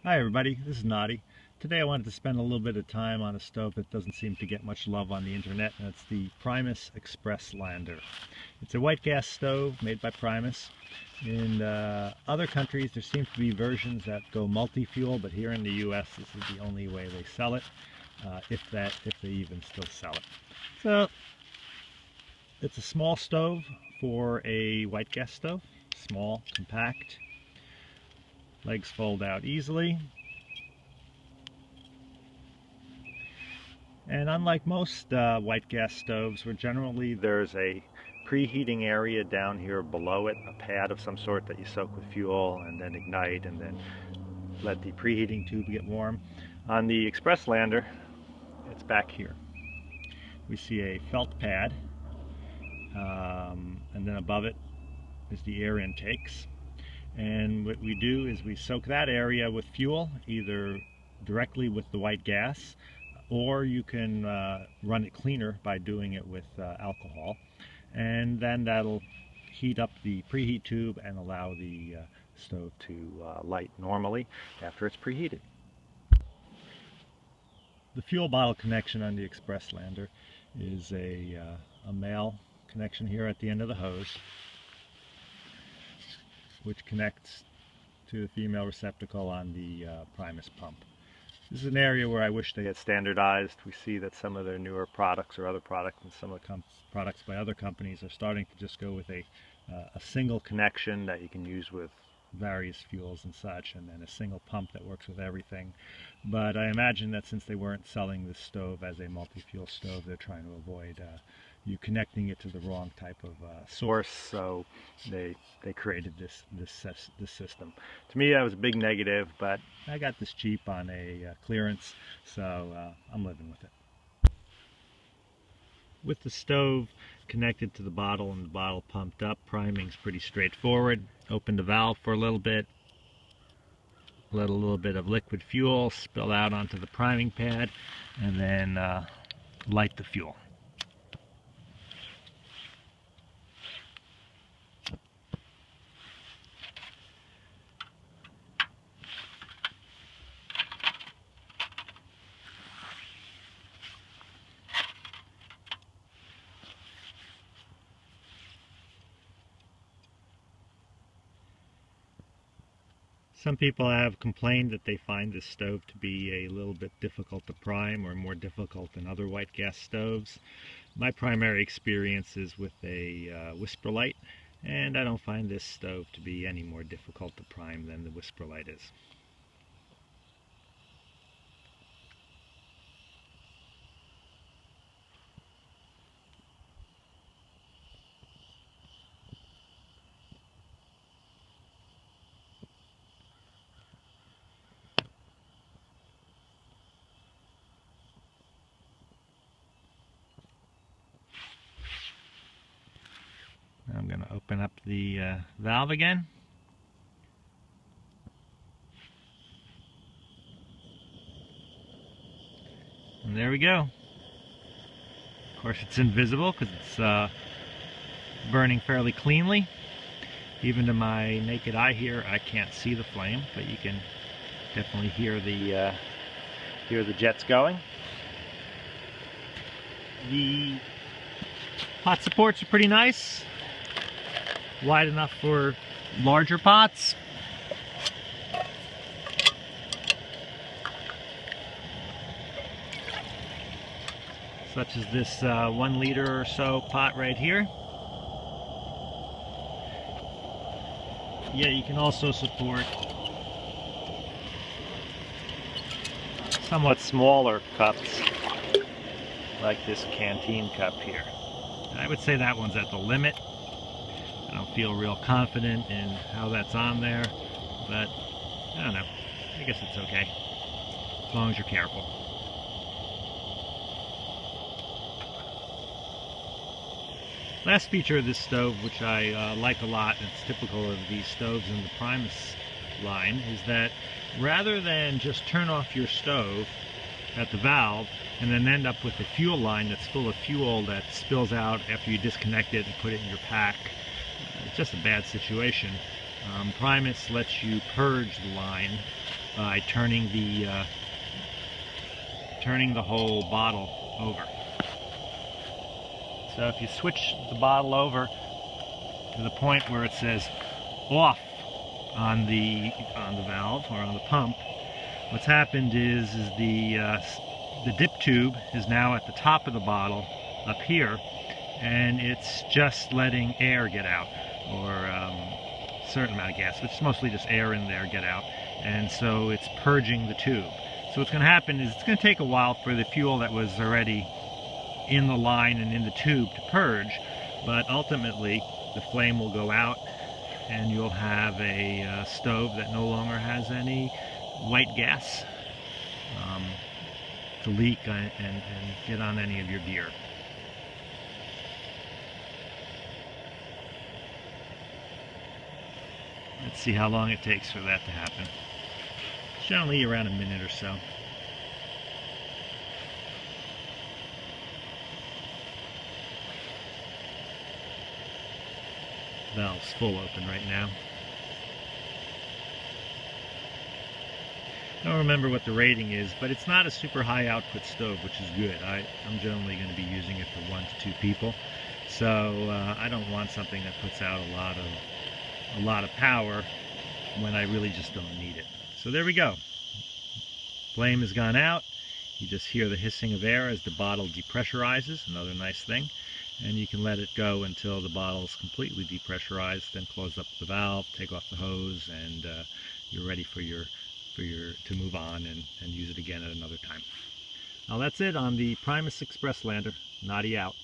Hi everybody, this is Noddy. Today I wanted to spend a little bit of time on a stove that doesn't seem to get much love on the internet, and it's the Primus ExpressLander. It's a white gas stove made by Primus. In other countries there seems to be versions that go multi-fuel, but here in the US this is the only way they sell it, if they even still sell it. So it's a small stove for a white gas stove, small, compact. Legs fold out easily. And unlike most white gas stoves, where generally there's a preheating area down here below it, a pad of some sort that you soak with fuel and then ignite and then let the preheating tube get warm. On the ExpressLander, it's back here. We see a felt pad, and then above it is the air intakes. And what we do is we soak that area with fuel, either directly with the white gas, or you can run it cleaner by doing it with alcohol. And then that'll heat up the preheat tube and allow the stove to light normally after it's preheated. The fuel bottle connection on the ExpressLander is a male connection here at the end of the hose, which connects to the female receptacle on the Primus pump. This is an area where I wish they had standardized. We see that some of their newer products or other products and some of the products by other companies are starting to just go with a single connection that you can use with various fuels and such, and then a single pump that works with everything. But I imagine that since they weren't selling this stove as a multi-fuel stove, they're trying to avoid you connecting it to the wrong type of source, so they created this system. To me that was a big negative, but I got this cheap on a clearance, so I'm living with it. With the stove connected to the bottle and the bottle pumped up, priming's pretty straightforward. Open the valve for a little bit, let a little bit of liquid fuel spill out onto the priming pad, and then light the fuel. Some people have complained that they find this stove to be a little bit difficult to prime, or more difficult than other white gas stoves. My primary experience is with a whisper light, and I don't find this stove to be any more difficult to prime than the whisper light is. I'm going to open up the valve again. And there we go. Of course it's invisible because it's burning fairly cleanly. Even to my naked eye here, I can't see the flame, but you can definitely hear the jets going. The pot supports are pretty nice. Wide enough for larger pots. Such as this 1 liter or so pot right here. Yeah, you can also support somewhat smaller cups, like this canteen cup here. I would say that one's at the limit. I don't feel real confident in how that's on there, but I don't know. I guess it's okay, as long as you're careful. Last feature of this stove, which I like a lot, and it's typical of these stoves in the Primus line, is that rather than just turn off your stove at the valve and then end up with a fuel line that's full of fuel that spills out after you disconnect it and put it in your pack, it's just a bad situation. Primus lets you purge the line by turning the whole bottle over. So if you switch the bottle over to the point where it says off on the valve or on the pump, what's happened is the dip tube is now at the top of the bottle up here, and it's just letting air get out, or a certain amount of gas. It's mostly just air in there get out, and so it's purging the tube. So what's going to happen is it's going to take a while for the fuel that was already in the line and in the tube to purge, but ultimately the flame will go out and you'll have a stove that no longer has any white gas to leak and get on any of your gear. Let's see how long it takes for that to happen. Generally around a minute or so. Valve's full open right now. I don't remember what the rating is, but it's not a super high output stove, which is good. I'm generally going to be using it for 1 to 2 people, so I don't want something that puts out a lot of power when I really just don't need it. So there we go. Flame has gone out. You just hear the hissing of air as the bottle depressurizes, another nice thing. And you can let it go until the bottle is completely depressurized, then close up the valve, take off the hose, and you're ready to move on and use it again at another time. Now that's it on the Primus ExpressLander. Naughty out.